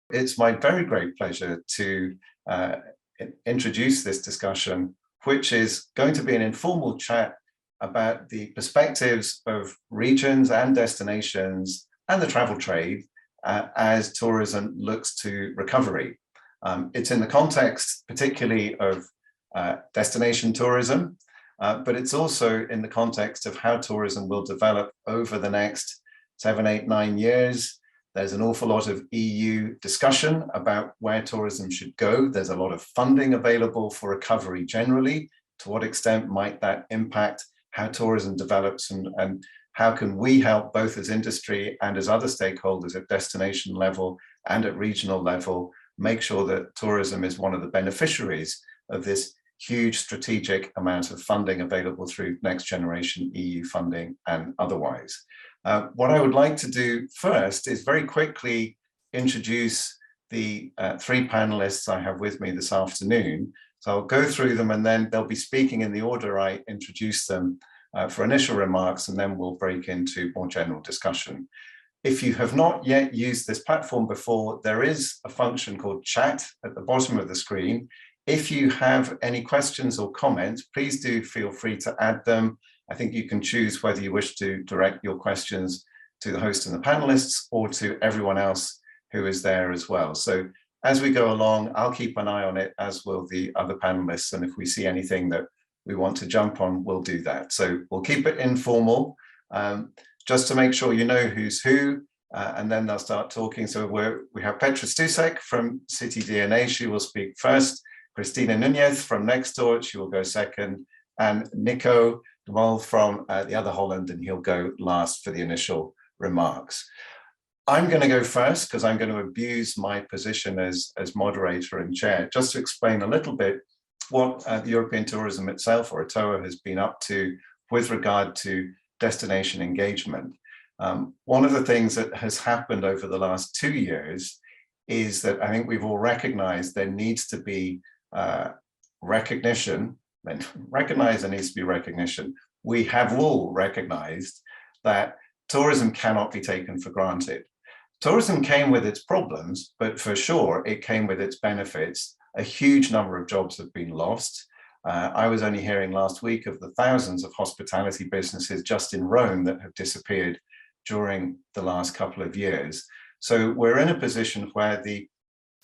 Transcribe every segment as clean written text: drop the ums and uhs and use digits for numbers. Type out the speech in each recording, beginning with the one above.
It's my very great pleasure to introduce this discussion, which is going to be an informal chat about the perspectives of regions and destinations and the travel trade as tourism looks to recovery. It's in the context particularly of destination tourism, but it's also in the context of how tourism will develop over the next 7, 8, 9 years. There's an awful lot of EU discussion about where tourism should go. There's a lot of funding available for recovery generally. To what extent might that impact how tourism develops, and how can we help both as industry and as other stakeholders at destination level and at regional level make sure that tourism is one of the beneficiaries of this huge strategic amount of funding available through next generation EU funding and otherwise. What I would like to do first is very quickly introduce the 3 panelists I have with me this afternoon. So I'll go through them and then they'll be speaking in the order I introduced them for initial remarks, and then we'll break into more general discussion. If you have not yet used this platform before, there is a function called chat at the bottom of the screen. If you have any questions or comments, please do feel free to add them. I think you can choose whether you wish to direct your questions to the host and the panelists or to everyone else who is there as well. So as we go along, I'll keep an eye on it, as will the other panelists. And if we see anything that we want to jump on, we'll do that. So we'll keep it informal, just to make sure you know who's who, and then they'll start talking. So we have Petra Stusek from CityDNA, she will speak first. Cristina Nunez from Nexture, she will go second. And Nico from the Other Holland, and he'll go last for the initial remarks. I'm going to go first because I'm going to abuse my position as moderator and chair, just to explain a little bit what the European tourism itself, or ETOA, has been up to with regard to destination engagement. One of the things that has happened over the last 2 years is that I think we've all recognized there needs to be recognition. Then recognize there needs to be recognition. We have all recognized that tourism cannot be taken for granted. Tourism came with its problems, but for sure it came with its benefits. A huge number of jobs have been lost. I was only hearing last week of the thousands of hospitality businesses just in Rome that have disappeared during the last couple of years. So we're in a position where the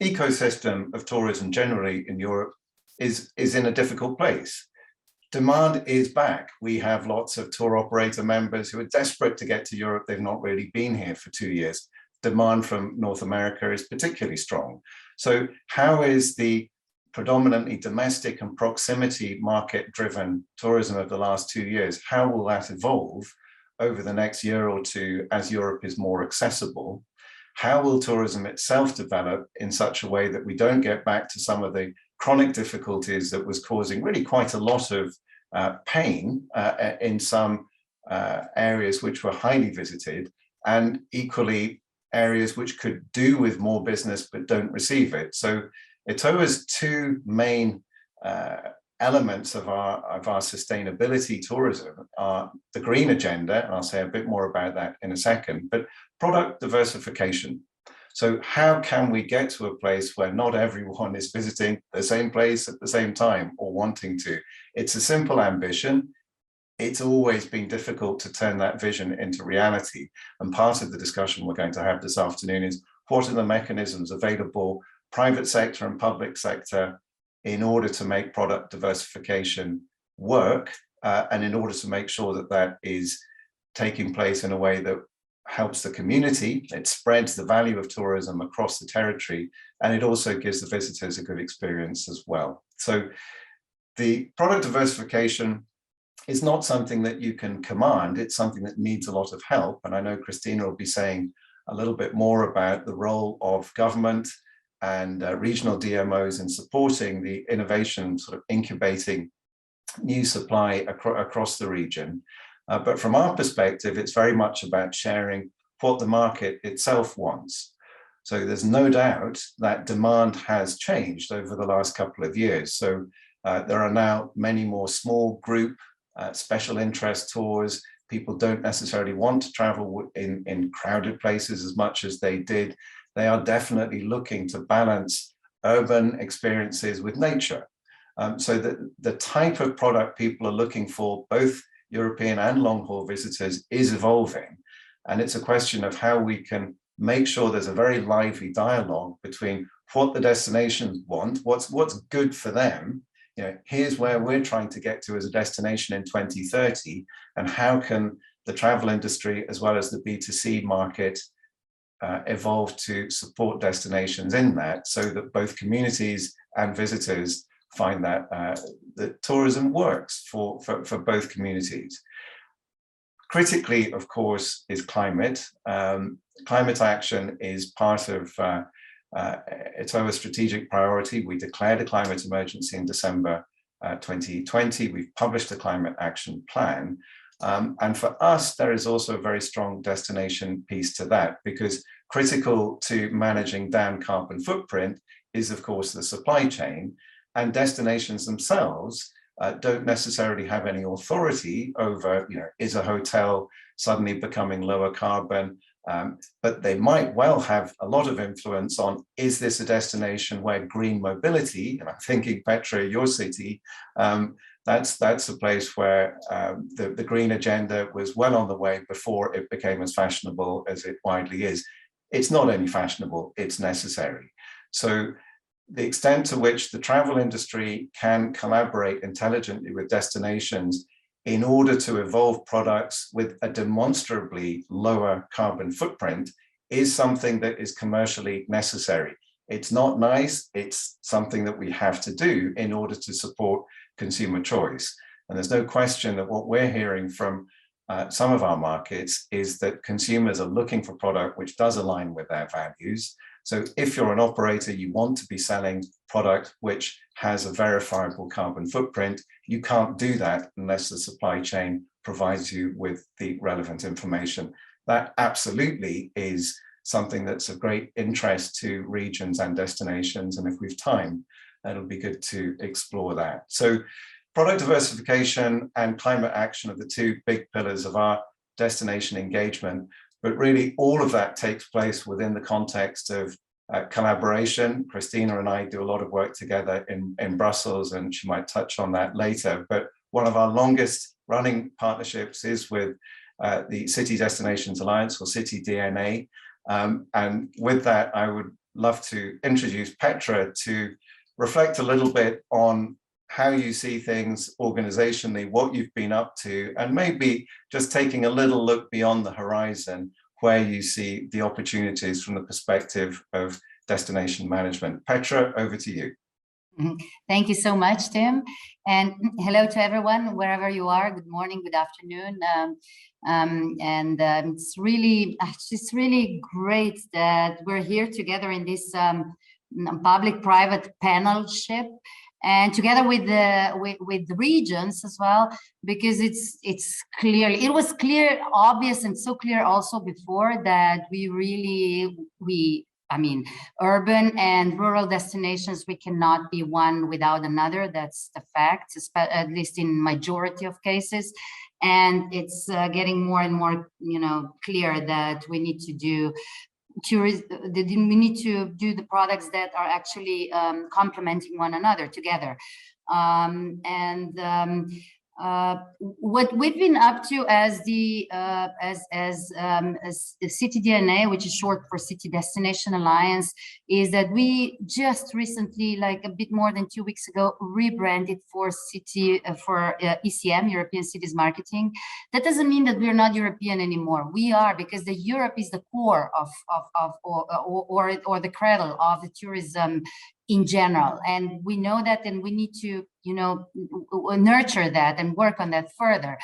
ecosystem of tourism generally in Europe is in a difficult place. Demand is back. We have lots of tour operator members who are desperate to get to Europe. They've not really been here for 2 years. Demand from North America is particularly strong. So how is the predominantly domestic and proximity market-driven tourism of the last 2 years, how will that evolve over the next year or two as Europe is more accessible? How will tourism itself develop in such a way that we don't get back to some of the chronic difficulties that was causing really quite a lot of pain in some areas which were highly visited, and equally areas which could do with more business but don't receive it. So ETOA's 2 main elements of our sustainability tourism are the green agenda, and I'll say a bit more about that in a second, but product diversification. So how can we get to a place where not everyone is visiting the same place at the same time or wanting to? It's a simple ambition. It's always been difficult to turn that vision into reality. And part of the discussion we're going to have this afternoon is what are the mechanisms available, private sector and public sector, in order to make product diversification work, and in order to make sure that that is taking place in a way that helps the community, it spreads the value of tourism across the territory, and it also gives the visitors a good experience as well. So the product diversification is not something that you can command, it's something that needs a lot of help. And I know Cristina will be saying a little bit more about the role of government and regional DMOs in supporting the innovation, sort of incubating new supply across the region. But from our perspective, it's very much about sharing what the market itself wants. So there's no doubt that demand has changed over the last couple of years. So there are now many more small group special interest tours. people don't necessarily want to travel in crowded places as much as they did. They are definitely looking to balance urban experiences with nature. So that the type of product people are looking for, both European and long-haul visitors, is evolving. And it's a question of how we can make sure there's a very lively dialogue between what the destinations want, what's good for them. You know, here's where we're trying to get to as a destination in 2030, and how can the travel industry as well as the B2C market evolve to support destinations in that, so that both communities and visitors find that that tourism works for both communities. Critically, of course, is climate. Climate action is part of ETOA's strategic priority. We declared a climate emergency in December 2020. We've published a climate action plan. And for us, there is also a very strong destination piece to that, because critical to managing down carbon footprint is, of course, the supply chain, and destinations themselves don't necessarily have any authority over, you know, is a hotel suddenly becoming lower carbon, but they might well have a lot of influence on, is this a destination where green mobility, and I'm thinking Petra, your city, that's a place where the green agenda was well on the way before it became as fashionable as it widely is. It's not only fashionable, it's necessary. So the extent to which the travel industry can collaborate intelligently with destinations in order to evolve products with a demonstrably lower carbon footprint is something that is commercially necessary. It's not nice, it's something that we have to do in order to support consumer choice. And there's no question that what we're hearing from some of our markets is that consumers are looking for product which does align with their values. So if you're an operator, you want to be selling product which has a verifiable carbon footprint, you can't do that unless the supply chain provides you with the relevant information. That absolutely is something that's of great interest to regions and destinations. And if we've time, it'll be good to explore that. So product diversification and climate action are the two big pillars of our destination engagement. But really, all of that takes place within the context of collaboration. Christina and I do a lot of work together in Brussels, and she might touch on that later. But one of our longest running partnerships is with the City Destinations Alliance, or CityDNA. And with that, I would love to introduce Petra to reflect a little bit on how you see things organizationally, what you've been up to, and maybe just taking a little look beyond the horizon where you see the opportunities from the perspective of destination management. Petra, over to you. Thank you so much, Tim. And hello to everyone, wherever you are. Good morning, good afternoon. It's really great that we're here together in this public-private panelship, and together with the regions as well, because it was clear, obvious, and so clear also before that I mean, urban and rural destinations, we cannot be one without another. That's the fact, at least in majority of cases. And it's getting more and more, clear that we need to do the products that are actually complementing one another together. What we've been up to as the CityDNA, which is short for City Destination Alliance, is that we just recently, like a bit more than 2 weeks ago, rebranded for ECM, European Cities Marketing. That doesn't mean that we're not European anymore. We are, because the Europe is the core or the cradle of the tourism in general, and we know that, and we need to nurture that and work on that further.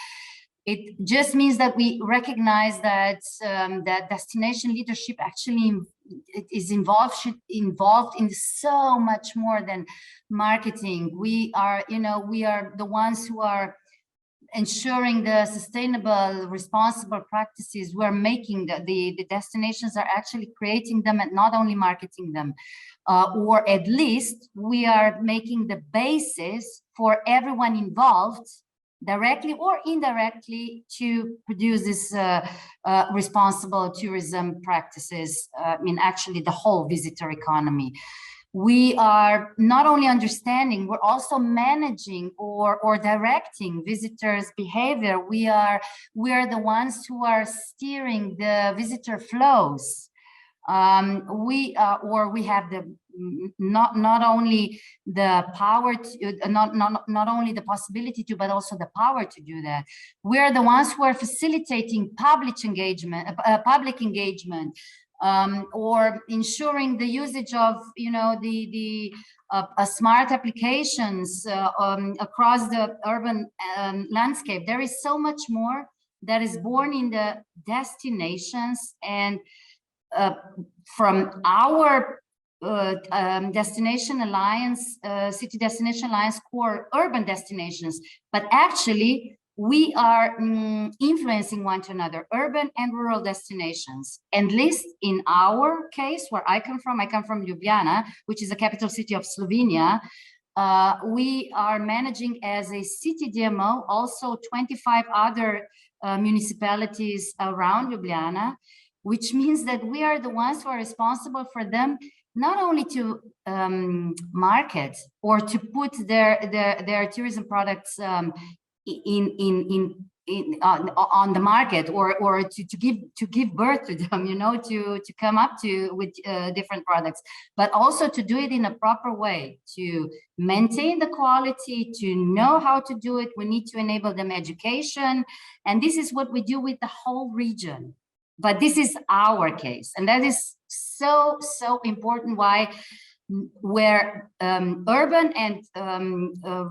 It just means that we recognize that that destination leadership actually is involved in so much more than marketing. We are the ones who are ensuring the sustainable, responsible practices. We're making the destinations are actually creating them and not only marketing them, or at least we are making the basis for everyone involved directly or indirectly to produce this responsible tourism practices, actually the whole visitor economy. We are not only understanding, we're also managing or directing visitors' behavior. We are the ones who are steering the visitor flows. We have the not only the power to not only the possibility to, but also the power to do that. We are the ones who are facilitating public engagement, or ensuring the usage of the smart applications across the urban landscape. There is so much more that is born in the destinations and from our Destination Alliance, City Destination Alliance core urban destinations, but actually we are influencing one to another, urban and rural destinations. And at least in our case, where I come from Ljubljana, which is the capital city of Slovenia. We are managing as a CityDNA also 25 other municipalities around Ljubljana, which means that we are the ones who are responsible for them not only to market or to put their tourism products on the market, or to give birth to them, to come up with different products, but also to do it in a proper way, to maintain the quality, to know how to do it. We need to enable them education, and this is what we do with the whole region. But this is our case, and that is so important. Where urban and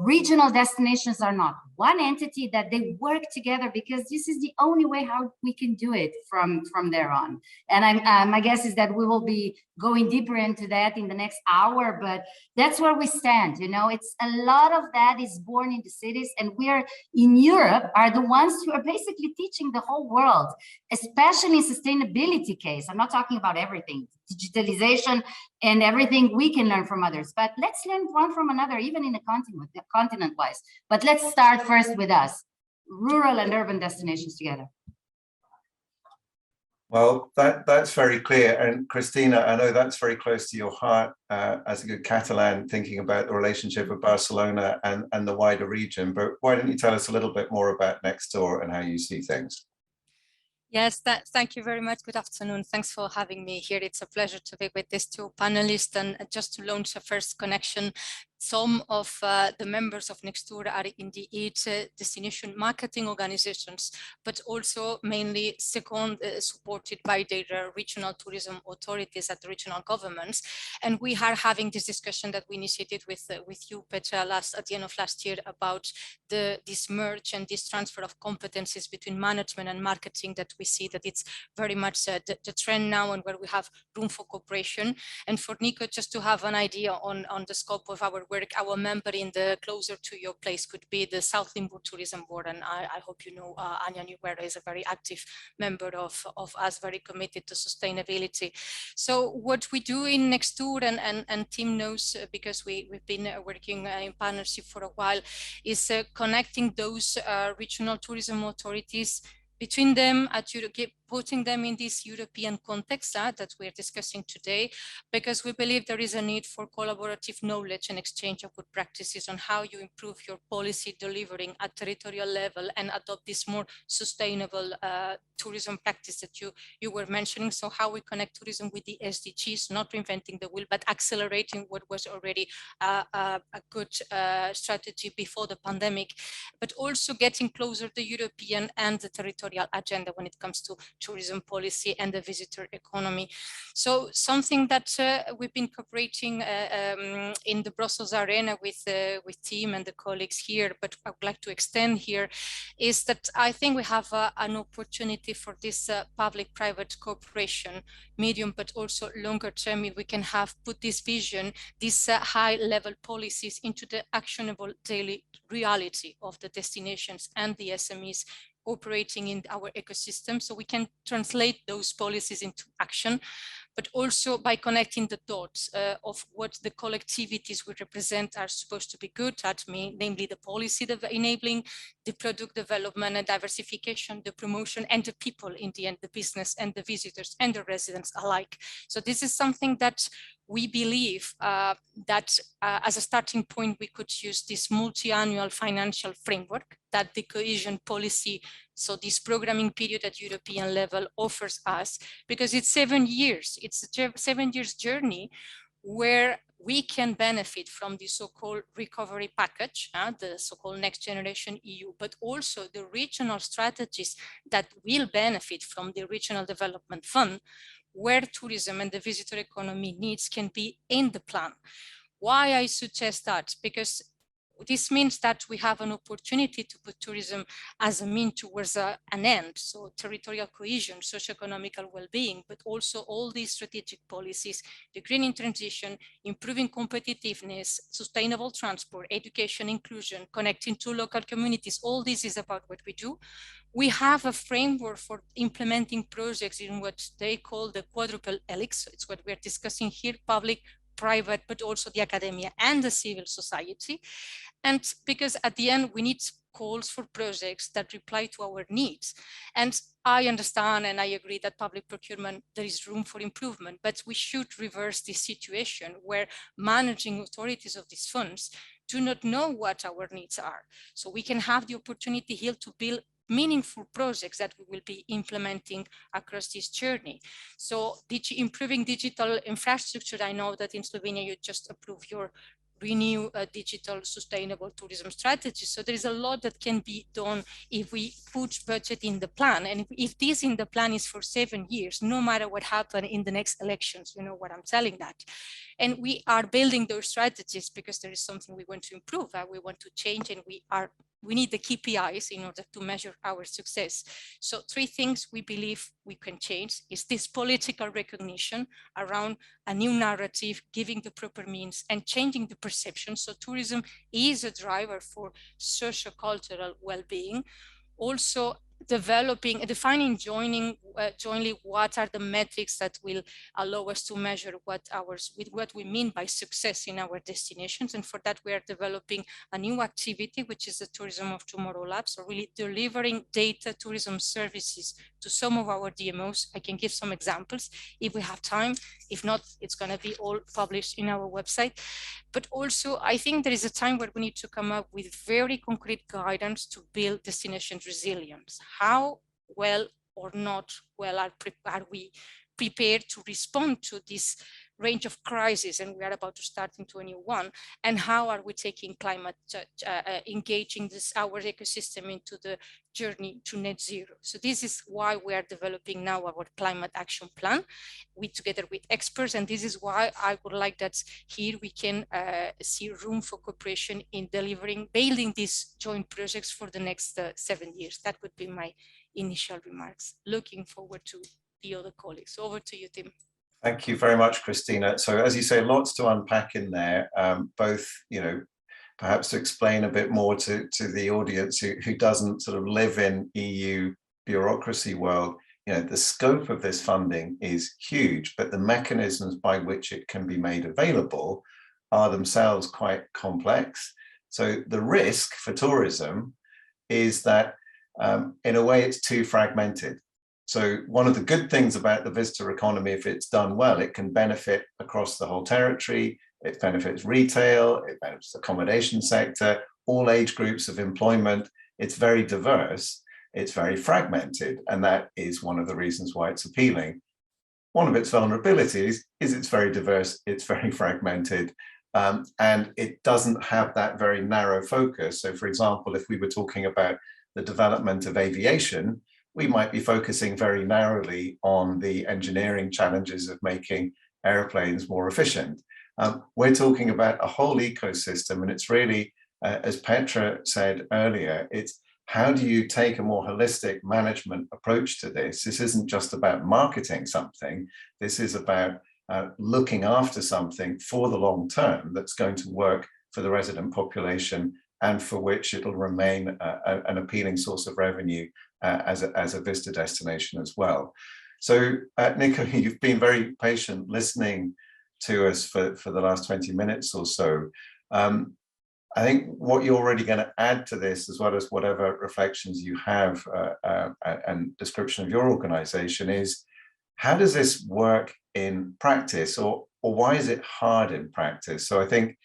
regional destinations are not one entity, that they work together, because this is the only way how we can do it from there on. And my guess is that we will be going deeper into that in the next hour, but that's where we stand. It's a lot of that is born in the cities, and we are in Europe are the ones who are basically teaching the whole world, especially in sustainability case. I'm not talking about everything, digitalization and everything we can learn from others, but let's learn one from another, even in the continent wise. But let's start first with us, rural and urban destinations together. Well, that's very clear. And Cristina, I know that's very close to your heart as a good Catalan, thinking about the relationship with Barcelona and the wider region. But why don't you tell us a little bit more about NECSTouR and how you see things? Yes, thank you very much. Good afternoon. Thanks for having me here. It's a pleasure to be with these two panelists. And just to launch a first connection, some of the members of NECSTouR are indeed destination marketing organizations, but also mainly supported by their regional tourism authorities at the regional governments. And we are having this discussion that we initiated with you, Petra, at the end of last year, about this merge and this transfer of competencies between management and marketing, that we see that it's very much the trend now, and where we have room for cooperation. And for Nico, just to have an idea on the scope of our work, our member in the closer to your place could be the South Limburg Tourism Board, and I hope you know Anja Nieuwera is a very active member of us, very committed to sustainability. So what we do in NECSTouR, and Tim knows because we've been working in partnership for a while, is connecting those regional tourism authorities between them, putting them in this European context that we're discussing today, because we believe there is a need for collaborative knowledge and exchange of good practices on how you improve your policy delivering at territorial level and adopt this more sustainable tourism practice that you were mentioning. So how we connect tourism with the SDGs, not reinventing the wheel, but accelerating what was already a good strategy before the pandemic, but also getting closer the European and the territorial agenda when it comes to tourism policy and the visitor economy. So something that we've been cooperating in the Brussels arena with Tim and the colleagues here, but I would like to extend here, is that I think we have an opportunity for this public-private cooperation, medium but also longer term, if we can put this vision, these high-level policies into the actionable daily reality of the destinations and the SMEs operating in our ecosystem, so we can translate those policies into action. but also by connecting the dots of what the collectivities we represent are supposed to be good at, namely the policy enabling, the product development and diversification, the promotion, and the people in the end, the business and the visitors and the residents alike. So this is something that we believe that as a starting point, we could use this multi-annual financial framework that the cohesion policy, so this programming period at European level offers us, because it's 7 years. It's a 7 years journey where we can benefit from the so-called recovery package, the so-called Next Generation EU, but also the regional strategies that will benefit from the Regional Development Fund, where tourism and the visitor economy needs can be in the plan. Why I suggest that? Because this means that we have an opportunity to put tourism as a mean towards an end, so territorial cohesion, socioeconomical well-being, but also all these strategic policies, the greening transition, improving competitiveness, sustainable transport, education, inclusion, connecting to local communities. All this is about what we do. We have a framework for implementing projects in what they call the quadruple elixir. It's what we're discussing here, public, private, but also the academia and the civil society. And because at the end, we need calls for projects that reply to our needs. And I understand and I agree that public procurement, there is room for improvement, but we should reverse this situation where managing authorities of these funds do not know what our needs are. So we can have the opportunity here to build meaningful projects that we will be implementing across this journey. So improving digital infrastructure, I know that in Slovenia you just approved your renew digital sustainable tourism strategy. So there is a lot that can be done if we put budget in the plan. And if this in the plan is for 7 years, no matter what happens in the next elections, you know what I'm telling that. And we are building those strategies because there is something we want to improve, we want to change, and we need the KPIs in order to measure our success. So 3 things we believe we can change is this political recognition around a new narrative, giving the proper means and changing the perception. So tourism is a driver for socio-cultural well-being. Also defining jointly what are the metrics that will allow us to measure what we mean by success in our destinations. And for that, we are developing a new activity, which is the Tourism of Tomorrow Lab. So really delivering data tourism services to some of our DMOs. I can give some examples if we have time. If not, it's going to be all published in our website. But also, I think there is a time where we need to come up with very concrete guidance to build destination resilience. How well or not well are we prepared to respond to this range of crises, and we are about to start into a new one, and how are we taking climate, engaging our ecosystem into the journey to net zero. So this is why we are developing now our climate action plan, together with experts, and this is why I would like that here we can see room for cooperation in building these joint projects for the next 7 years. That would be my initial remarks. Looking forward to the other colleagues. Over to you, Tim. Thank you very much, Christina. So as you say, lots to unpack in there, both, perhaps to explain a bit more to the audience who doesn't sort of live in EU bureaucracy world. The scope of this funding is huge, but the mechanisms by which it can be made available are themselves quite complex. So the risk for tourism is that in a way it's too fragmented. So one of the good things about the visitor economy, if it's done well, it can benefit across the whole territory. It benefits retail, it benefits the accommodation sector, all age groups of employment. It's very diverse, it's very fragmented, and that is one of the reasons why it's appealing. One of its vulnerabilities is it's very diverse, it's very fragmented, and it doesn't have that very narrow focus. So for example, if we were talking about the development of aviation, we might be focusing very narrowly on the engineering challenges of making airplanes more efficient. We're talking about a whole ecosystem, and it's really, as Petra said earlier, it's how do you take a more holistic management approach to this? This isn't just about marketing something. This is about looking after something for the long term that's going to work for the resident population and for which it'll remain an appealing source of revenue as a visitor destination as well. So, Nico, you've been very patient listening to us for the last 20 minutes or so. I think what you're already going to add to this, as well as whatever reflections you have and description of your organization, is how does this work in practice, or why is it hard in practice? So I think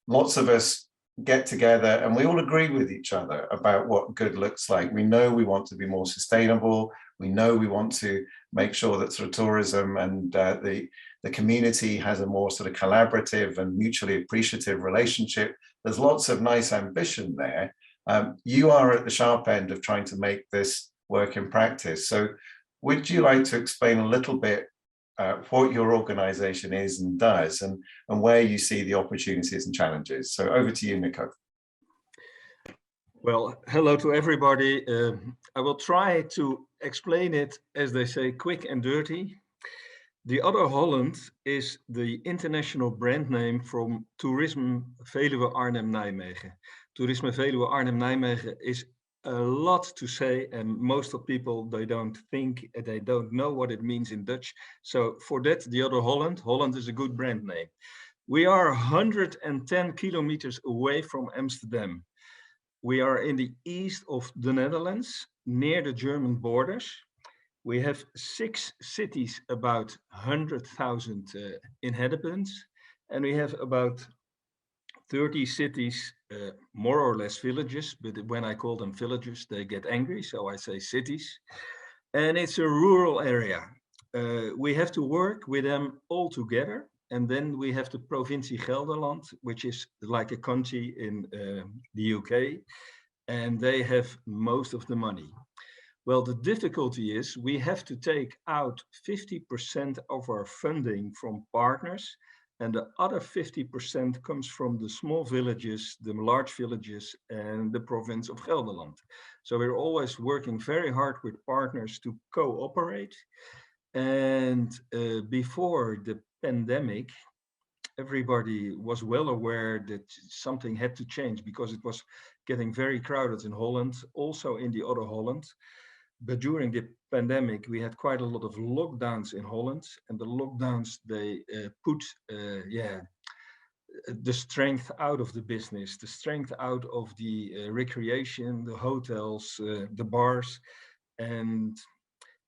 lots of us get together and we all agree with each other about what good looks like. We know we want to be more sustainable. We know we want to make sure that sort of tourism and the community has a more sort of collaborative and mutually appreciative relationship. There's lots of nice ambition there. You are at the sharp end of trying to make this work in practice. So would you like to explain a little bit what your organization is and does, and where you see the opportunities and challenges? So over to you, Nico. Well, hello to everybody. I will try to explain it, as they say, quick and dirty. The Other Holland is the international brand name from Toerisme Veluwe Arnhem Nijmegen. Toerisme Veluwe Arnhem Nijmegen is a lot to say, and most of people, they don't know what it means in Dutch. So for that, the Other Holland, Holland is a good brand name. We are 110 kilometers away from Amsterdam. We are in the east of the Netherlands, near the German borders. We have 6 cities, about 100,000 inhabitants, and we have about 30 cities, more or less villages, but when I call them villages, they get angry, so I say cities. And it's a rural area. We have to work with them all together. And then we have the Provincie Gelderland, which is like a country in the UK, and they have most of the money. Well, the difficulty is we have to take out 50% of our funding from partners, and the other 50% comes from the small villages, the large villages, and the province of Gelderland. So we're always working very hard with partners to cooperate. And before the pandemic, everybody was well aware that something had to change because it was getting very crowded in Holland, also in the Other Holland. But during the pandemic, we had quite a lot of lockdowns in Holland, and the lockdowns, they put the strength out of the business, the strength out of the recreation, the hotels, the bars. And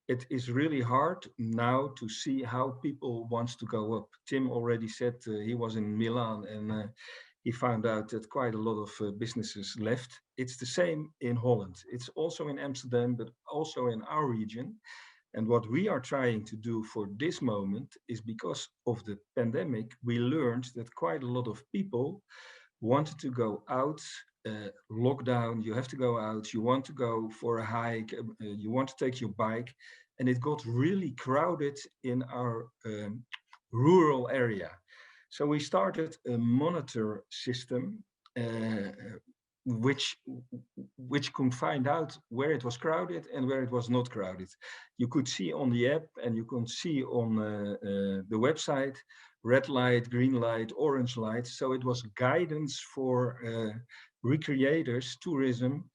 it is really hard now to see how people want to go up. Tim already said he was in Milan, and he found out that quite a lot of businesses left. It's the same in Holland. It's also in Amsterdam, but also in our region. And what we are trying to do for this moment is, because of the pandemic, we learned that quite a lot of people wanted to go out. Lockdown, you have to go out, you want to go for a hike, you want to take your bike. And it got really crowded in our rural area. So we started a monitor system which could find out where it was crowded and where it was not crowded. You could see on the app, and you could see on the website, red light, green light, orange light. So it was guidance for recreators, tourism,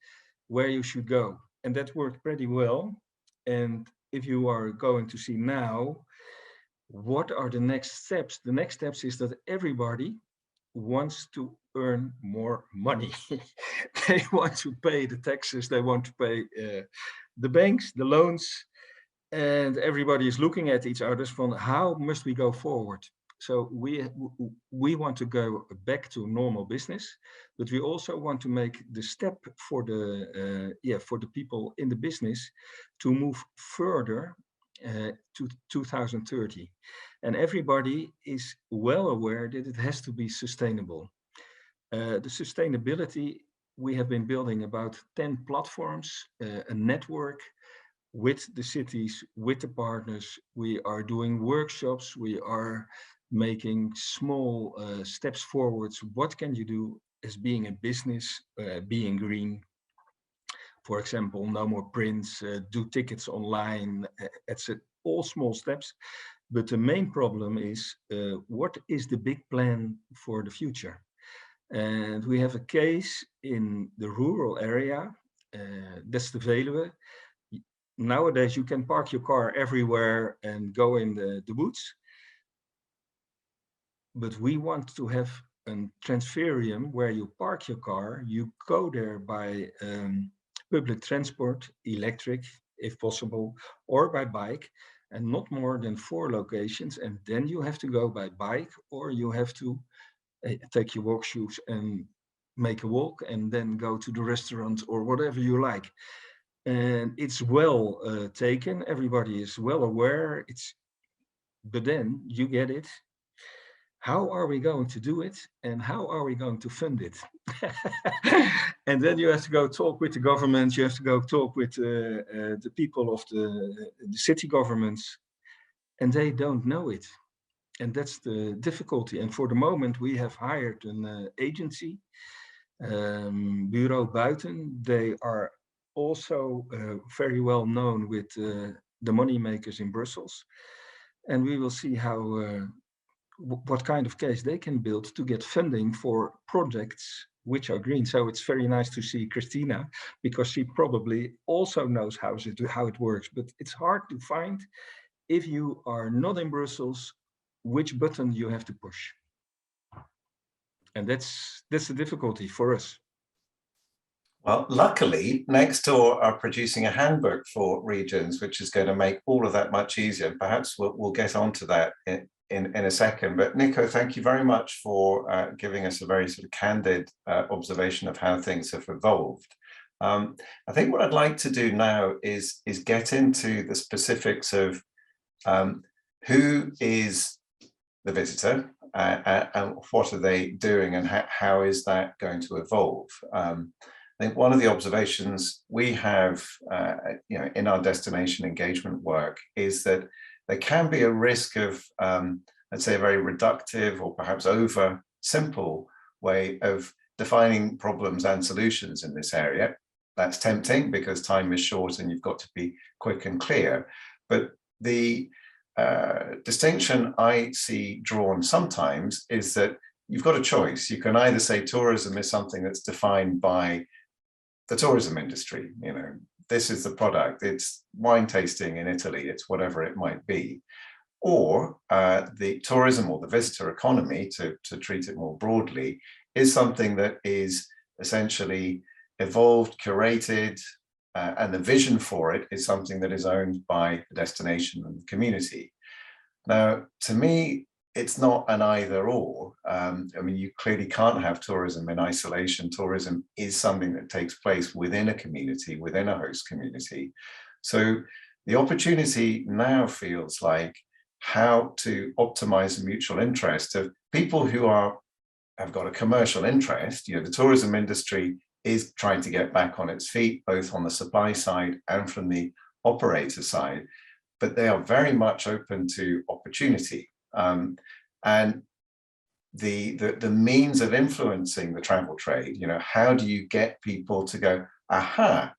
where you should go. And that worked pretty well. And if you are going to see now, what are the next steps? The next steps is that everybody wants to earn more money. They want to pay the taxes, they want to pay the banks, the loans, and everybody is looking at each other from how must we go forward. So we want to go back to normal business, but we also want to make the step for the people in the business to move further to 2030. And everybody is well aware that it has to be sustainable. The sustainability, we have been building about 10 platforms, a network with the cities, with the partners. We are doing workshops, we are making small steps forwards. What can you do as being a business, being green? For example, no more prints, do tickets online, etc. All small steps. But the main problem is, what is the big plan for the future? And we have a case in the rural area, that's the Veluwe. nowadays you can park your car everywhere and go in the woods. But we want to have a transferium where you park your car, you go there by public transport, electric, if possible, or by bike, and not more than 4 locations. And then you have to go by bike, or you have to take your walk shoes and make a walk and then go to the restaurant or whatever you like. And it's well taken. Everybody is well aware. But then you get it. How are we going to do it? And how are we going to fund it? And then you have to go talk with the government. You have to go talk with the people of the city governments, and they don't know it. And that's the difficulty. And for the moment, we have hired an agency, Bureau Buiten. They are also very well known with the money makers in Brussels. And we will see how what kind of case they can build to get funding for projects which are green. So it's very nice to see Christina, because she probably also knows how it works, but it's hard to find, if you are not in Brussels, which button you have to push. And that's the difficulty for us. Well, luckily, NECSTouR are producing a handbook for regions, which is going to make all of that much easier. Perhaps we'll get onto that in a second. But Nico, thank you very much for giving us a very sort of candid observation of how things have evolved. I think what I'd like to do now is get into the specifics of who is the visitor and what are they doing, and how is that going to evolve. I think one of the observations we have in our destination engagement work is that there can be a risk of, let's say, a very reductive or perhaps over simple way of defining problems and solutions in this area. That's tempting because time is short and you've got to be quick and clear. But the distinction I see drawn sometimes is that you've got a choice. You can either say tourism is something that's defined by the tourism industry, this is the product, it's wine tasting in Italy, it's whatever it might be. Or the tourism or the visitor economy, to treat it more broadly, is something that is essentially evolved, curated, and the vision for it is something that is owned by the destination and the community. Now, to me, it's not an either or. I mean, you clearly can't have tourism in isolation. Tourism is something that takes place within a community, within a host community. So the opportunity now feels like how to optimize the mutual interest of people who have got a commercial interest. The tourism industry is trying to get back on its feet, both on the supply side and from the operator side, but they are very much open to opportunity. And the means of influencing the travel trade, how do you get people to go, aha,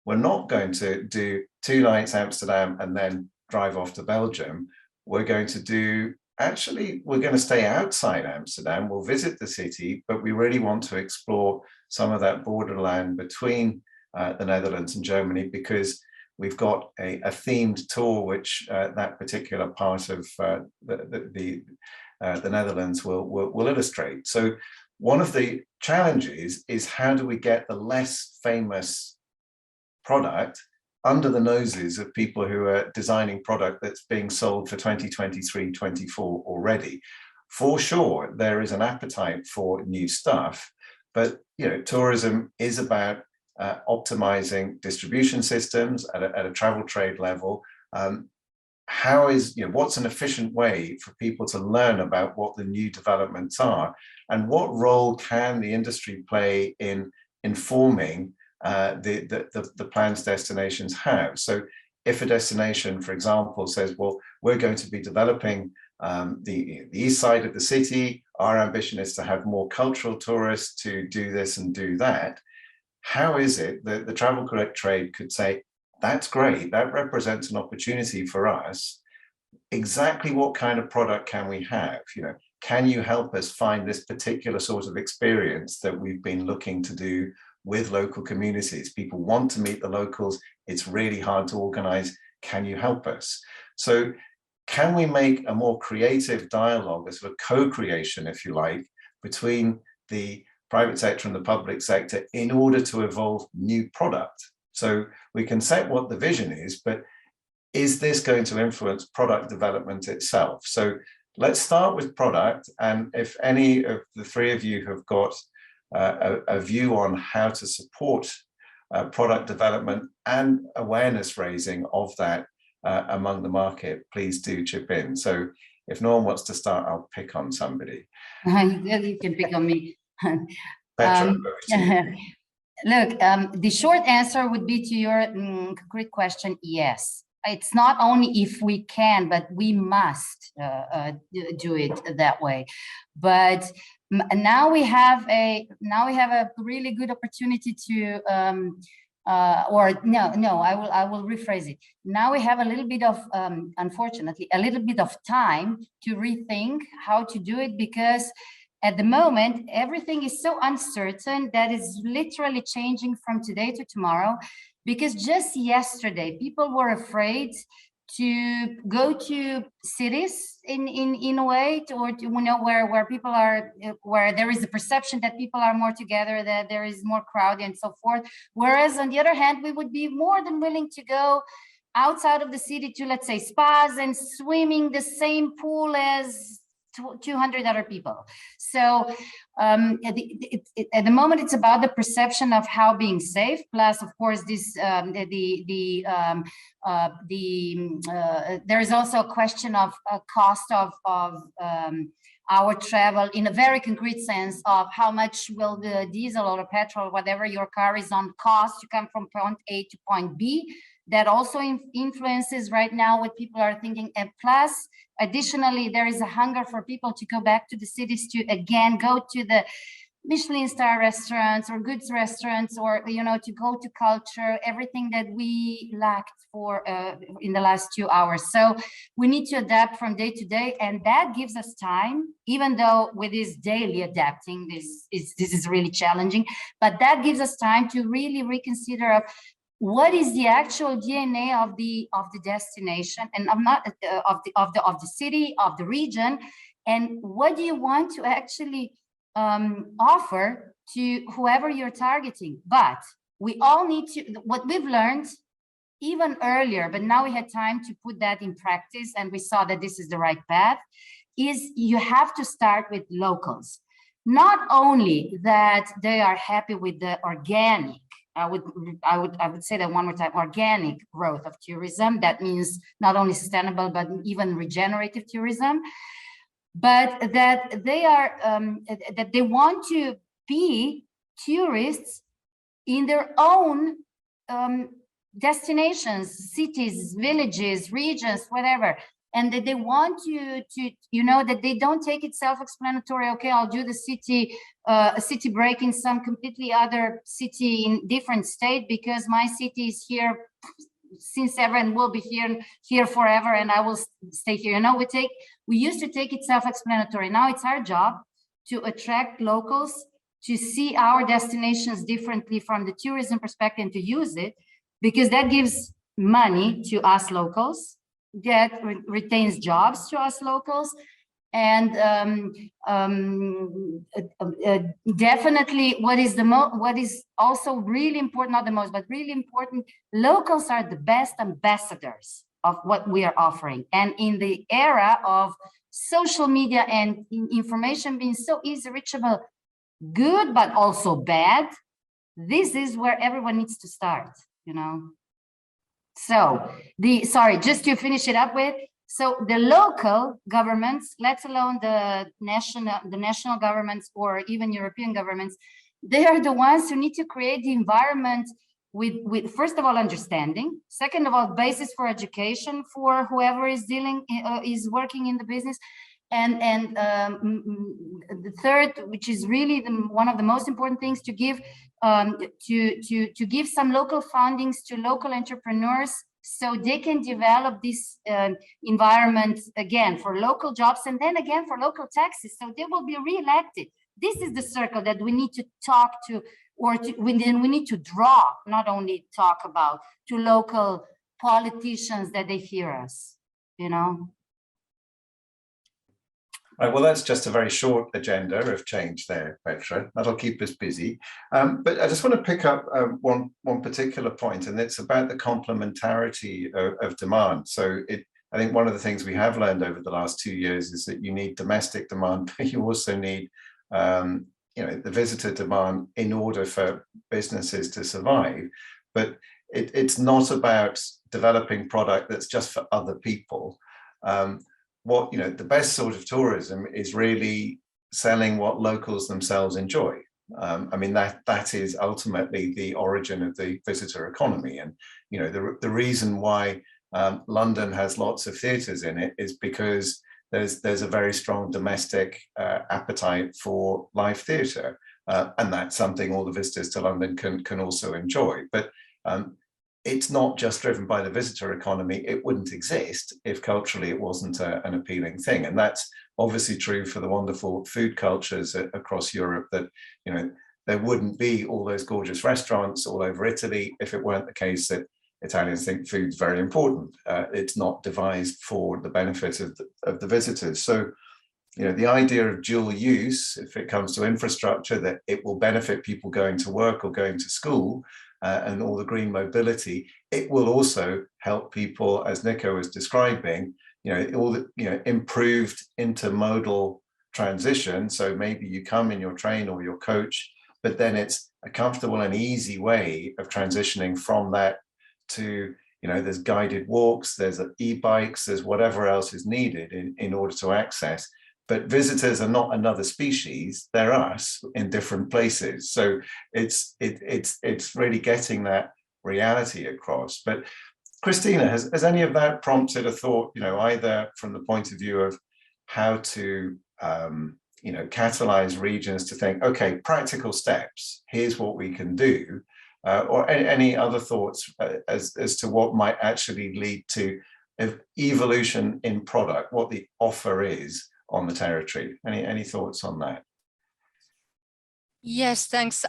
we're not going to do 2 nights Amsterdam and then drive off to Belgium. We're going to stay outside Amsterdam. We'll visit the city, but we really want to explore some of that borderland between the Netherlands and Germany, because we've got a themed tour which that particular part of the Netherlands will illustrate. So one of the challenges is, how do we get the less famous product under the noses of people who are designing product that's being sold for 2023-24 already? For sure, there is an appetite for new stuff, but tourism is about optimizing distribution systems at a travel trade level. What's an efficient way for people to learn about what the new developments are, and what role can the industry play in informing the plans destinations have? So if a destination, for example, says, well, we're going to be developing the east side of the city, our ambition is to have more cultural tourists to do this and do that, how is it that the travel trade could say, that's great, that represents an opportunity for us. Exactly what kind of product can we have? Can you help us find this particular sort of experience that we've been looking to do with local communities? People want to meet the locals it's really hard to organize. Can you help us? So can we make a more creative dialogue, a sort of co-creation, if you like, between the private sector and the public sector in order to evolve new product? So we can set what the vision is, but is this going to influence product development itself? So let's start with product. And if any of the three of you have got a view on how to support product development and awareness raising of that among the market, please do chip in. So if no one wants to start, I'll pick on somebody. You can pick on me. Petra, over to you. Look, the short answer would be to your concrete question, yes. It's not only if we can, but we must do it that way. But now we have a really good opportunity to I will rephrase it. Now we have a little bit of unfortunately a little bit of time to rethink how to do it, because at the moment everything is so uncertain that is literally changing from today to tomorrow. Because just yesterday people were afraid to go to cities in a way, or to, where people are, where there is a perception that people are more together, that there is more crowd and so forth. Whereas on the other hand, we would be more than willing to go outside of the city to, let's say, spas and swimming the same pool as 200 other people. So at the moment, it's about the perception of how being safe. Plus, of course, this there is also a question of cost of our travel in a very concrete sense of how much will the diesel or the petrol, whatever your car is on, cost to come from point A to point B. That also influences right now what people are thinking. And plus, additionally, there is a hunger for people to go back to the cities to again go to the Michelin star restaurants or goods restaurants, or to go to culture, everything that we lacked for in the last 2 hours. So we need to adapt from day to day, and that gives us time, even though with this daily adapting, this is really challenging, but that gives us time to really reconsider of what is the actual DNA of the destination, and of the city, of the region, and what do you want to actually offer to whoever you're targeting. But we all need to, what we've learned even earlier, but now we had time to put that in practice, and we saw that this is the right path, is you have to start with locals. Not only that they are happy with the organic, I would say that one more time, organic growth of tourism. That means not only sustainable, but even regenerative tourism, but that they are, that they want to be tourists in their own destinations, cities, villages, regions, whatever. And that they want to that they don't take it self-explanatory. Okay, I'll do the city, a city break in some completely other city in different state because my city is here since ever and will be here forever, and I will stay here. We used to take it self-explanatory. Now it's our job to attract locals to see our destinations differently from the tourism perspective and to use it, because that gives money to us locals, that retains jobs to us locals, and definitely what is also really important, not the most, but really important, locals are the best ambassadors of what we are offering. And in the era of social media and information being so easy reachable, good but also bad, this is where everyone needs to start, So just to finish it up with, so the local governments, let alone the national governments or even European governments, they are the ones who need to create the environment with first of all, understanding, second of all, basis for education for whoever is working in the business, and the third, which is really one of the most important things, to give to give some local fundings to local entrepreneurs so they can develop this environment again for local jobs, and then again for local taxes, so they will be re-elected. This is the circle that we need to talk to or we need to draw, not only talk about, to local politicians that they hear us, you know? Right, well, that's just a very short agenda of change there, Petra. That'll keep us busy. But I just want to pick up one particular point, and it's about the complementarity of demand. So I think one of the things we have learned over the last 2 years is that you need domestic demand, but you also need the visitor demand in order for businesses to survive. But it's not about developing product that's just for other people. The best sort of tourism is really selling what locals themselves enjoy. I mean, that is ultimately the origin of the visitor economy. And the reason why London has lots of theatres in it is because there's a very strong domestic appetite for live theatre, and that's something all the visitors to London can also enjoy. But it's not just driven by the visitor economy. It wouldn't exist if culturally it wasn't an appealing thing. And that's obviously true for the wonderful food cultures across Europe, that there wouldn't be all those gorgeous restaurants all over Italy if it weren't the case that Italians think food's very important. It's not devised for the benefit of the visitors. So the idea of dual use, if it comes to infrastructure, that it will benefit people going to work or going to school, and all the green mobility, it will also help people, as Nico was describing, all the improved intermodal transition. So maybe you come in your train or your coach, but then it's a comfortable and easy way of transitioning from that to, there's guided walks, there's e-bikes, there's whatever else is needed in order to access. But visitors are not another species, they're us in different places. So it's really getting that reality across. But Christina, has any of that prompted a thought, either from the point of view of how to catalyze regions to think, okay, practical steps, here's what we can do, or any other thoughts as to what might actually lead to evolution in product, what the offer is on the territory? Any thoughts on that? Yes, thanks.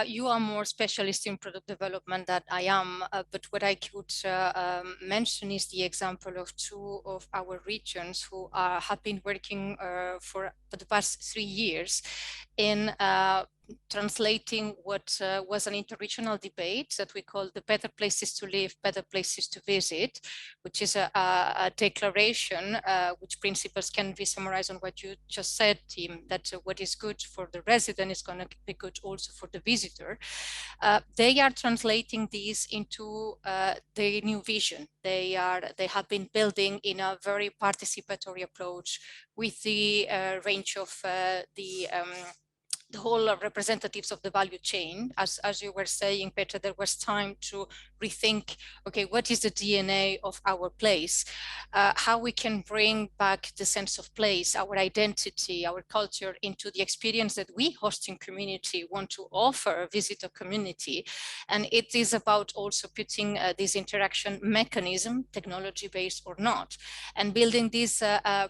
You are more specialist in product development than I am, but what I could mention is the example of two of our regions who have been working for the past 3 years in translating what was an interregional debate that we call the Better Places to Live, Better Places to Visit, which is a declaration which principles can be summarized on what you just said, Tim, that what is good for the resident is going to be good also for the visitor. They are translating these into the new vision. They have been building in a very participatory approach with the range of the whole representatives of the value chain. As you were saying, Petra, there was time to rethink, okay, what is the DNA of our place? How we can bring back the sense of place, our identity, our culture into the experience that we hosting community want to offer a visitor community. And it is about also putting this interaction mechanism, technology-based or not, and building these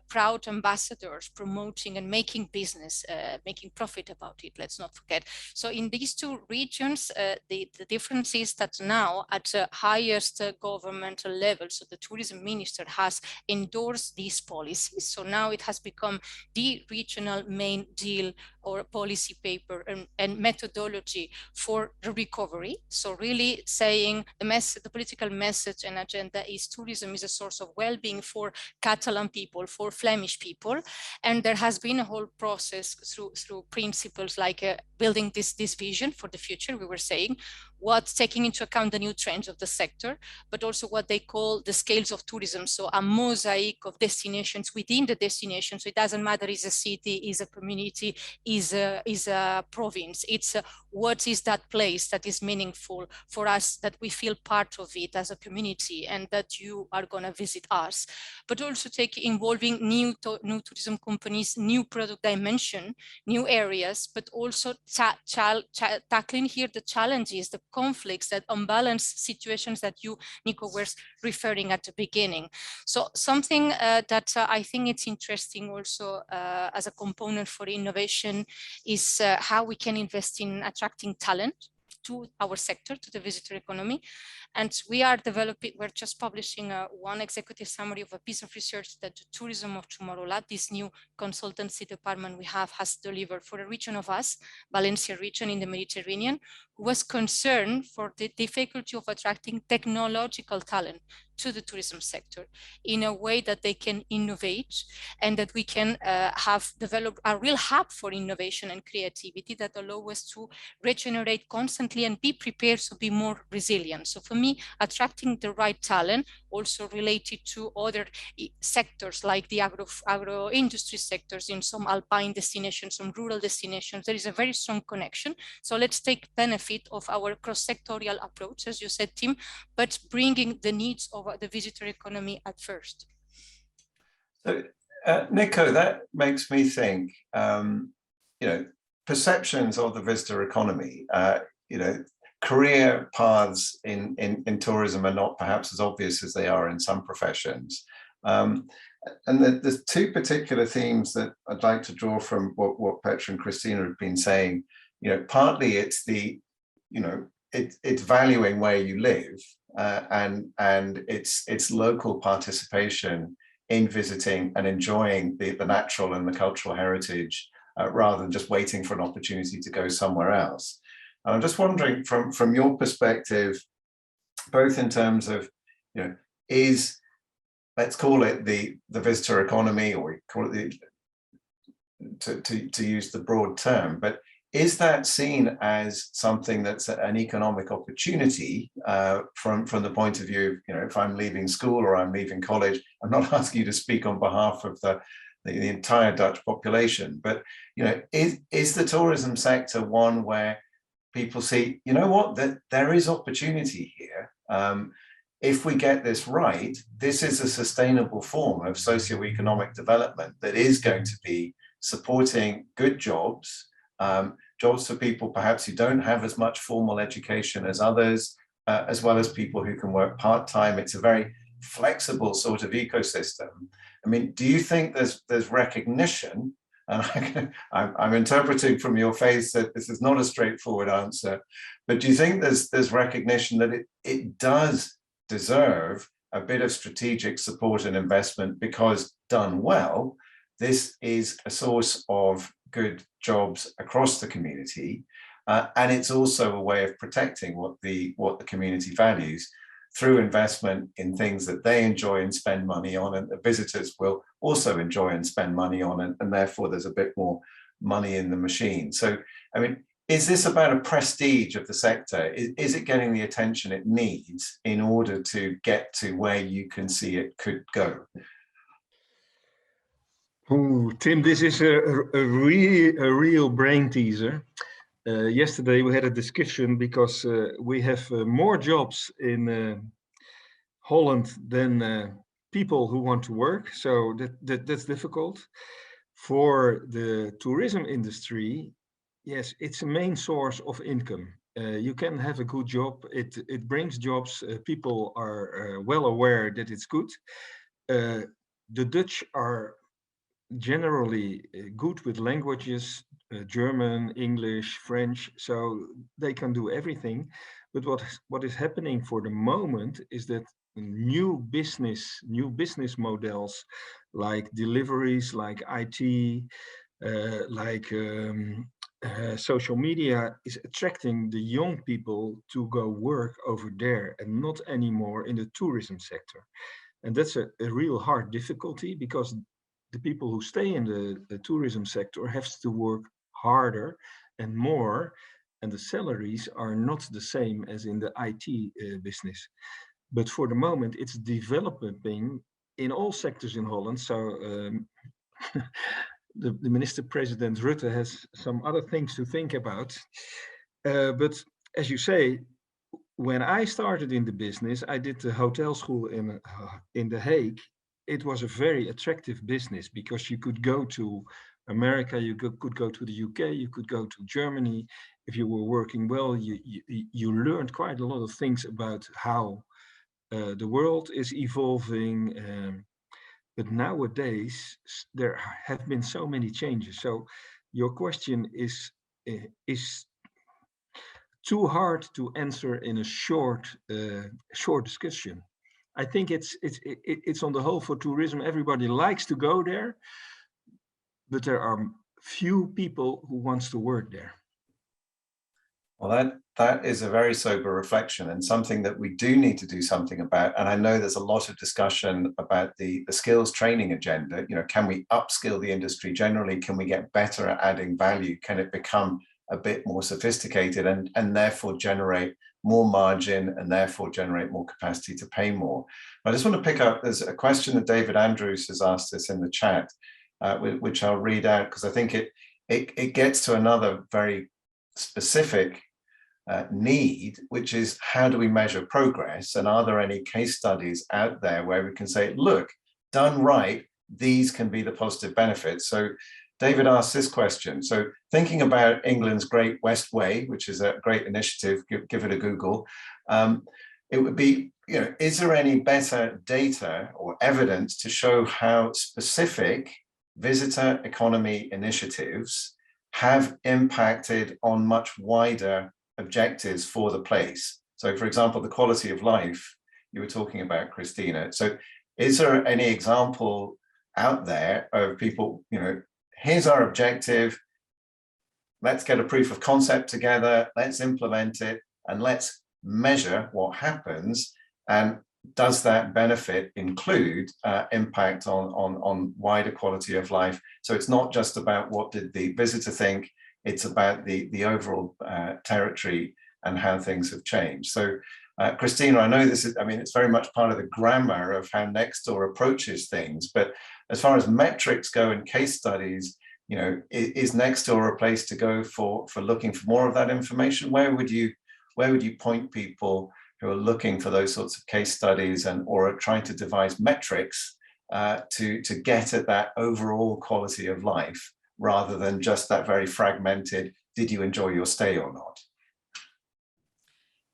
proud ambassadors, promoting and making business, making profit about it, let's not forget. So in these two regions, the difference is that now at the highest governmental level, so the tourism minister has endorsed these policies. So now it has become the regional main deal or policy paper and methodology for the recovery. So really saying the political message and agenda is tourism is a source of well-being for Catalan people, for Flemish people. And there has been a whole process through principles like building this vision for the future, we were saying, what's taking into account the new trends of the sector, but also what they call the scales of tourism. So a mosaic of destinations within the destination. So it doesn't matter is a city, is a community, is a province. It's what is that place that is meaningful for us, that we feel part of it as a community and that you are going to visit us. But also involving new tourism companies, new product dimension, new areas, but also tackling here the challenges, the conflicts, that unbalanced situations that you, Nico, were referring at the beginning. So something that I think it's interesting also as a component for innovation is how we can invest in attracting talent to our sector, to the visitor economy. And we're just publishing one executive summary of a piece of research that the Tourism of Tomorrow Lab, this new consultancy department we have, has delivered for a region of us, Valencia region in the Mediterranean, who was concerned for the difficulty of attracting technological talent to the tourism sector in a way that they can innovate, and that we can have developed a real hub for innovation and creativity that allow us to regenerate constantly and be prepared to be more resilient. So for me, attracting the right talent, also related to other sectors like the agro industry sectors in some alpine destinations, some rural destinations, there is a very strong connection. So let's take benefit of our cross-sectorial approach, as you said, Tim, but bringing the needs of the visitor economy at first. So, Nico, that makes me think, perceptions of the visitor economy, career paths in tourism are not perhaps as obvious as they are in some professions. And there's two particular themes that I'd like to draw from what Petra and Christina have been saying. Partly it's it's valuing where you live, and it's local participation in visiting and enjoying the natural and the cultural heritage, rather than just waiting for an opportunity to go somewhere else. And I'm just wondering, from your perspective, both in terms of, let's call it the visitor economy, or we call it to use the broad term, but is that seen as something that's an economic opportunity from the point of view, if I'm leaving school or I'm leaving college? I'm not asking you to speak on behalf of the entire Dutch population, but is the tourism sector one where people see, that there is opportunity here? If we get this right, this is a sustainable form of socioeconomic development that is going to be supporting good jobs, jobs for people perhaps who don't have as much formal education as others, as well as people who can work part-time. It's a very flexible sort of ecosystem. I mean, do you think there's recognition, and I'm interpreting from your face that this is not a straightforward answer, but do you think there's recognition that it does deserve a bit of strategic support and investment, because done well, this is a source of good jobs across the community, and it's also a way of protecting what the community values through investment in things that they enjoy and spend money on, and the visitors will also enjoy and spend money on, and therefore there's a bit more money in the machine. So, I mean, is this about a prestige of the sector? Is it getting the attention it needs in order to get to where you can see it could go? Oh, Tim, this is a real brain teaser. Yesterday we had a discussion because we have more jobs in Holland than people who want to work, so that's difficult. For the tourism industry, yes, it's a main source of income. You can have a good job, it brings jobs, people are well aware that it's good. The Dutch are generally good with languages, German, English, French, so they can do everything. But what is happening for the moment is that new business models, like deliveries, like IT, social media, is attracting the young people to go work over there and not anymore in the tourism sector. And that's a real hard difficulty, because the people who stay in the tourism sector have to work harder and more, and the salaries are not the same as in the IT business. But for the moment, it's developing in all sectors in Holland. So the Minister-President Rutte has some other things to think about. But as you say, when I started in the business, I did the hotel school in The Hague. It was a very attractive business, because you could go to America, you could go to the UK, you could go to Germany. if you were working well, you learned quite a lot of things about how the world is evolving. But nowadays, there have been so many changes. So your question is too hard to answer in a short discussion. I think it's on the whole for tourism. Everybody likes to go there, but there are few people who wants to work there. Well, that is a very sober reflection and something that we do need to do something about. And I know there's a lot of discussion about the skills training agenda. You know, can we upskill the industry generally? Can we get better at adding value? Can it become a bit more sophisticated and therefore generate more margin and therefore generate more capacity to pay more? I just want to pick up, there's a question that David Andrews has asked us in the chat, which I'll read out because I think it gets to another very specific need, which is how do we measure progress? And are there any case studies out there where we can say, look, done right, these can be the positive benefits? So David asked this question. So thinking about England's Great West Way, which is a great initiative, give it a Google. It would be, you know, is there any better data or evidence to show how specific visitor economy initiatives have impacted on much wider objectives for the place? So for example, the quality of life you were talking about, Christina. So is there any example out there of people, you know, here's our objective, let's get a proof of concept together, let's implement it, and let's measure what happens, and does that benefit include impact on wider quality of life? So it's not just about what did the visitor think, it's about the overall territory and how things have changed. So Christina, I know this is, I mean, it's very much part of the grammar of how NECSTouR approaches things, but as far as metrics go and case studies, you know, is NECSTouR a place to go for looking for more of that information? Where would you point people who are looking for those sorts of case studies and or are trying to devise metrics to get at that overall quality of life, rather than just that very fragmented, did you enjoy your stay or not?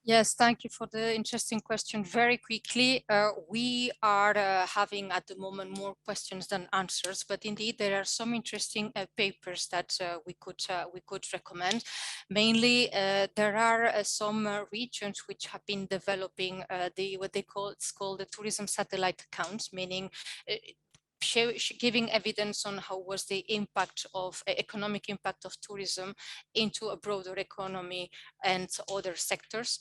Yes, thank you for the interesting question. Very quickly, we are having at the moment more questions than answers, but indeed there are some interesting papers that we could recommend. Mainly, there are some regions which have been developing it's called the tourism satellite accounts, meaning giving evidence on how was the impact of economic impact of tourism into a broader economy and other sectors.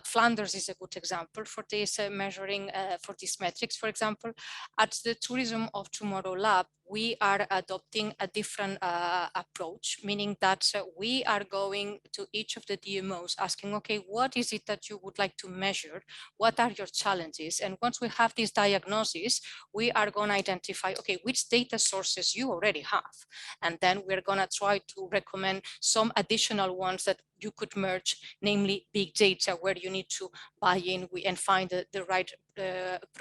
Flanders is a good example for this measuring for these metrics. For example, at the Tourism of Tomorrow Lab, we are adopting a different approach, meaning that we are going to each of the DMOs asking, okay, what is it that you would like to measure? What are your challenges? And once we have this diagnosis, we are going to identify, okay, which data sources you already have. And then we're going to try to recommend some additional ones that you could merge, namely big data, where you need to buy in and find the right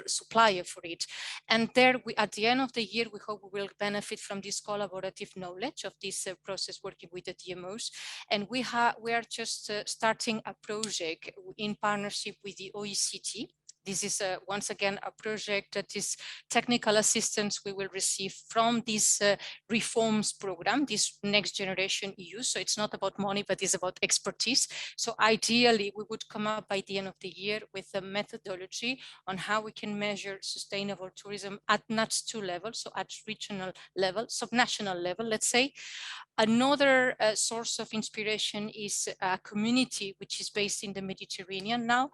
supplier for it. And there, at the end of the year, we hope we will benefit from this collaborative knowledge of this process working with the DMOs. And we are just starting a project in partnership with the OECD. This is once again a project that is technical assistance we will receive from this reforms program, this Next Generation EU. So it's not about money, but it's about expertise. So ideally, we would come up by the end of the year with a methodology on how we can measure sustainable tourism at NECSTouR level, so at regional level, subnational level, let's say. Another source of inspiration is a community which is based in the Mediterranean now,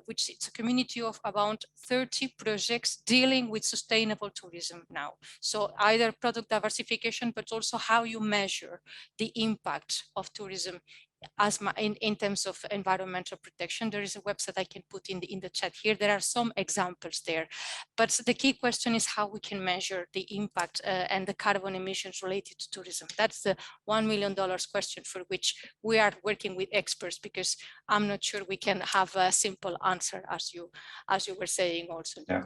which it's a community of about 30 projects dealing with sustainable tourism now. So either product diversification, but also how you measure the impact of tourism as in terms of environmental protection. There is a website I can put in the chat here. There are some examples there, but the key question is how we can measure the impact and the carbon emissions related to tourism. That's the $1 million question for which we are working with experts, because I'm not sure we can have a simple answer, as you were saying also. Yeah.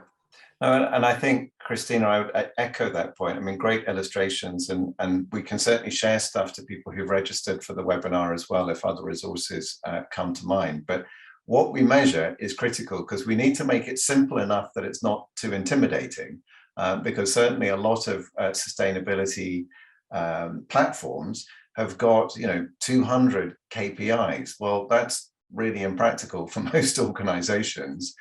And I think, Christina, I would echo that point. I mean, great illustrations, and we can certainly share stuff to people who've registered for the webinar as well, if other resources come to mind. But what we measure is critical, because we need to make it simple enough that it's not too intimidating, because certainly a lot of sustainability platforms have got, 200 KPIs. Well, that's really impractical for most organizations.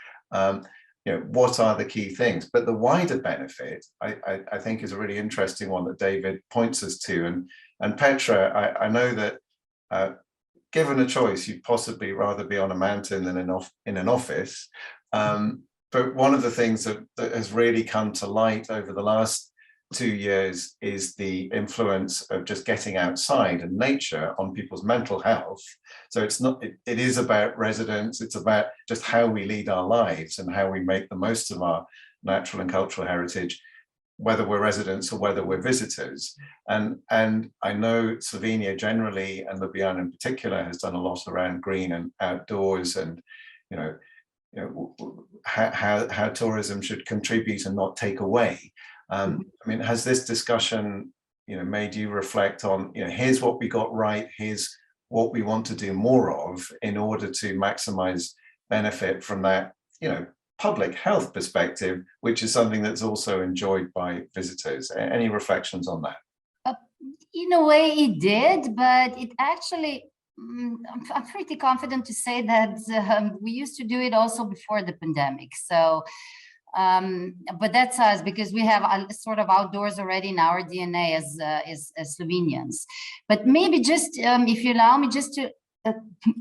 What are the key things? But the wider benefit, I think, is a really interesting one that David points us to. And Petra, I know that given a choice, you'd possibly rather be on a mountain than in an office. But one of the things that has really come to light over the last 2 years is the influence of just getting outside and nature on people's mental health. So it is about residents, it's about just how we lead our lives and how we make the most of our natural and cultural heritage, whether we're residents or whether we're visitors. And I know Slovenia generally, and Ljubljana in particular, has done a lot around green and outdoors, and how tourism should contribute and not take away. I mean, has this discussion, made you reflect on, here's what we got right, here's what we want to do more of in order to maximize benefit from that, public health perspective, which is something that's also enjoyed by visitors? Any reflections on that? In a way it did, but it actually, I'm pretty confident to say that we used to do it also before the pandemic. So but that's us, because we have a sort of outdoors already in our DNA as Slovenians. But maybe just if you allow me just to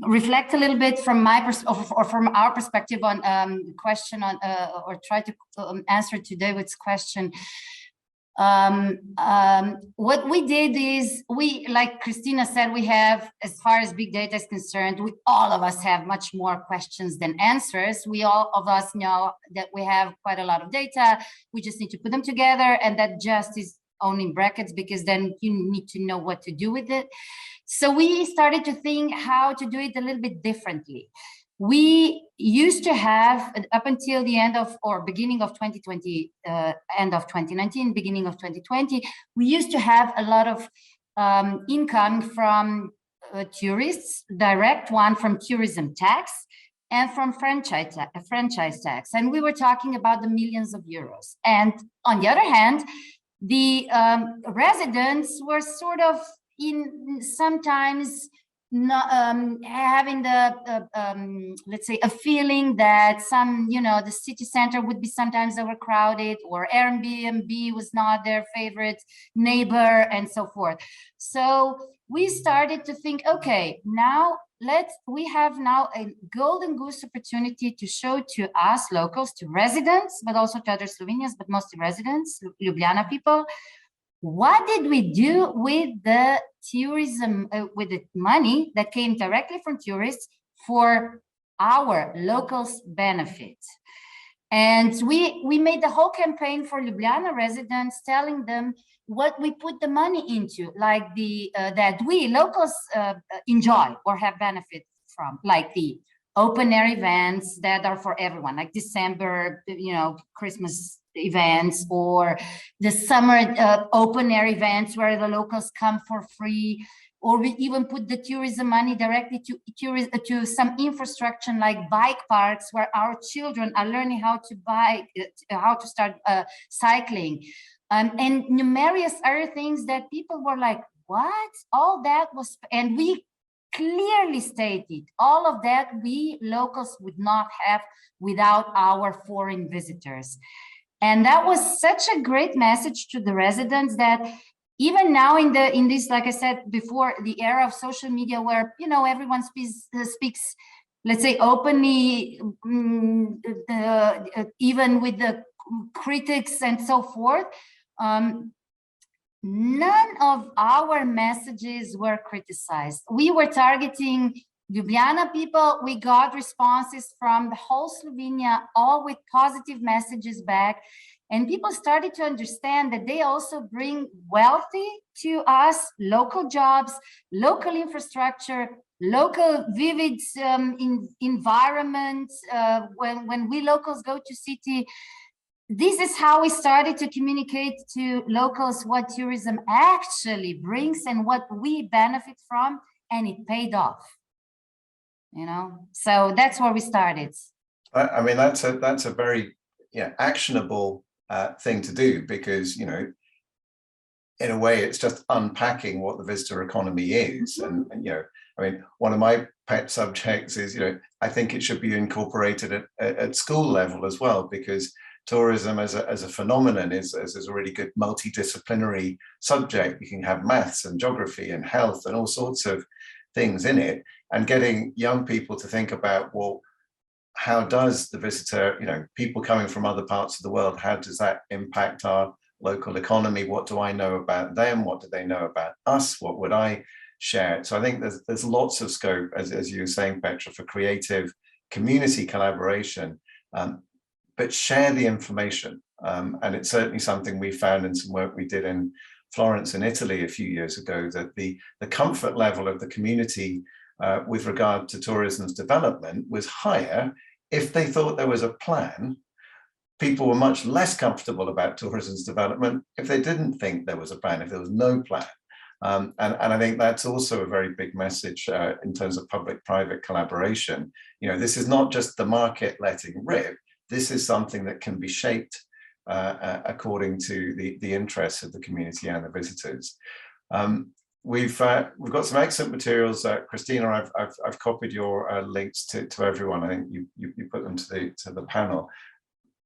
reflect a little bit from my or from our perspective on the question on or try to answer to David's question. What we did is like Christina said, we have, as far as big data is concerned, all of us have much more questions than answers. We all of us know that we have quite a lot of data. We just need to put them together, and that just is only in brackets, because then you need to know what to do with it. So we started to think how to do it a little bit differently. We used to have, up until the end of, or beginning of 2020, end of 2019, beginning of 2020, we used to have a lot of income from tourists, direct one from tourism tax and from franchise tax. And we were talking about the millions of euros. And on the other hand, the residents were sort of sometimes not having the let's say a feeling that the city center would be sometimes overcrowded, or Airbnb was not their favorite neighbor, and so forth. So we started to think, okay, now we have now a golden goose opportunity to show to us locals, to residents, but also to other Slovenians, but mostly residents, Ljubljana people, what did we do with the tourism, with the money that came directly from tourists for our locals' benefit? And we made the whole campaign for Ljubljana residents, telling them what we put the money into, like that we locals enjoy or have benefit from, like the open air events that are for everyone, like December, Christmas events, or the summer open air events where the locals come for free. Or we even put the tourism money directly to some infrastructure like bike parks, where our children are learning how to bike, how to start cycling, and numerous other things that people were like, what? All that was, and we clearly stated all of that we locals would not have without our foreign visitors. And that was such a great message to the residents that even now in this, like I said before, the era of social media, where everyone speaks, let's say, openly, even with the critics and so forth, none of our messages were criticized. We were targeting Ljubljana people. We got responses from the whole Slovenia, all with positive messages back. And people started to understand that they also bring wealthy to us, local jobs, local infrastructure, local vivid environment. When we locals go to city, this is how we started to communicate to locals what tourism actually brings and what we benefit from, and it paid off. You know, so that's where we started. I mean, that's a very actionable thing to do, because, you know, in a way, it's just unpacking what the visitor economy is. And you know, I mean, one of my pet subjects is, you know, I think it should be incorporated at school level as well, because tourism as a phenomenon is a really good multidisciplinary subject. You can have maths and geography and health and all sorts of things in it, and getting young people to think about, well, how does the visitor, you know, people coming from other parts of the world, how does that impact our local economy? What do I know about them? What do they know about us? What would I share? So I think there's lots of scope, as you were saying, Petra, for creative community collaboration, but share the information. And it's certainly something we found in some work we did in Florence in Italy a few years ago, that the comfort level of the community with regard to tourism's development was higher if they thought there was a plan. People were much less comfortable about tourism's development if they didn't think there was a plan, if there was no plan. And I think that's also a very big message in terms of public-private collaboration. You know, this is not just the market letting rip. This is something that can be shaped according to the interests of the community and the visitors. We've got some excellent materials. Christina, I've copied your links to everyone. I think you put them to the panel.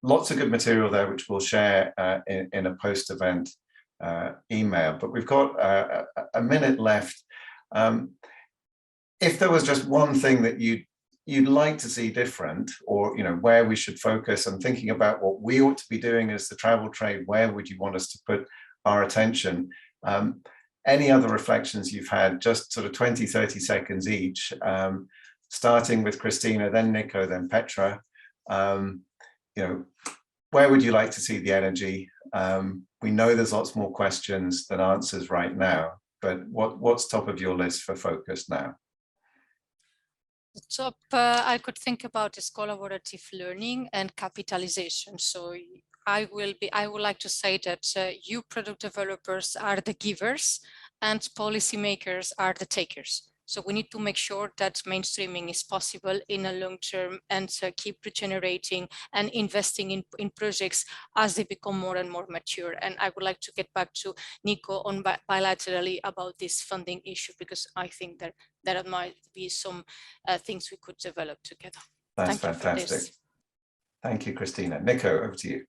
Lots of good material there, which we'll share in a post-event email. But we've got a minute left. If there was just one thing that you'd like to see different, or you know, where we should focus, and thinking about what we ought to be doing as the travel trade, where would you want us to put our attention? Any other reflections you've had, just sort of 20, 30 seconds each, starting with Christina, then Nico, then Petra. You know, where would you like to see the energy? We know there's lots more questions than answers right now, but what's top of your list for focus now? The top I could think about is collaborative learning and capitalization. So I would like to say that you product developers are the givers and policymakers are the takers. So we need to make sure that mainstreaming is possible in a long term, and keep regenerating and investing in projects as they become more and more mature. And I would like to get back to Nico on bilaterally about this funding issue, because I think that there might be some things we could develop together. That's fantastic. Thank you, Christina. Nico, over to you.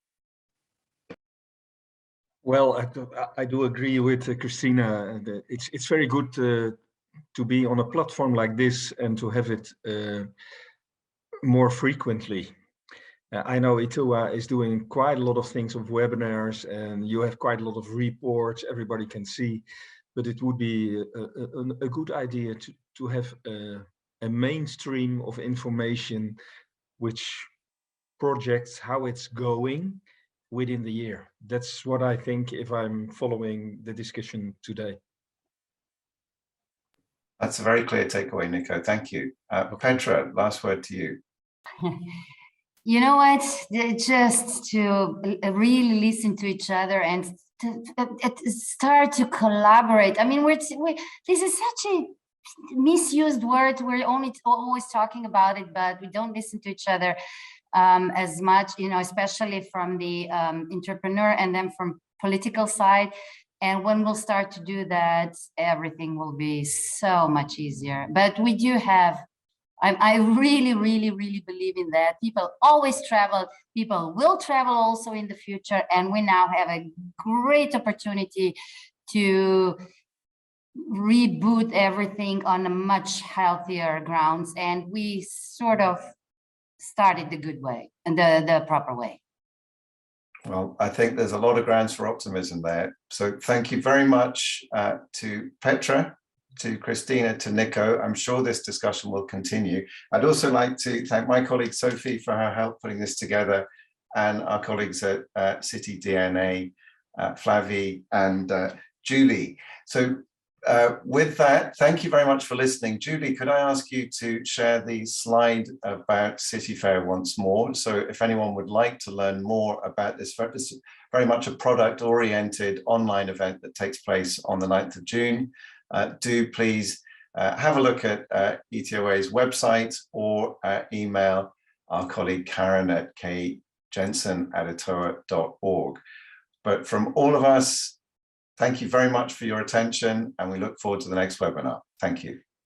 Well, I do agree with Christina. It's very good to be on a platform like this and to have it more frequently. I know ETOA is doing quite a lot of things of webinars, and you have quite a lot of reports everybody can see, but it would be a good idea to have a mainstream of information which projects how it's going within the year. That's what I think, if I'm following the discussion today. That's a very clear takeaway, Nico. Thank you. Petra, last word to you. You know what? Just to really listen to each other and to start to collaborate. I mean, this is such a misused word. We're always talking about it, but we don't listen to each other as much, you know, especially from the entrepreneur and then from political side. And when we'll start to do that, everything will be so much easier. But we do have, I really, really, really believe in that. People always travel. People will travel also in the future. And we now have a great opportunity to reboot everything on a much healthier grounds. And we sort of started the good way and the proper way. Well, I think there's a lot of grounds for optimism there. So thank you very much to Petra, to Christina, to Nico. I'm sure this discussion will continue. I'd also like to thank my colleague Sophie for her help putting this together, and our colleagues at CityDNA, Flavie and Julie. So With that, thank you very much for listening. Julie, could I ask you to share the slide about City Fair once more? So if anyone would like to learn more about this, very much a product-oriented online event that takes place on the 9th of June, do please have a look at ETOA's website or email our colleague Karen at kjensen@etoa.org. But from all of us, thank you very much for your attention, and we look forward to the next webinar. Thank you.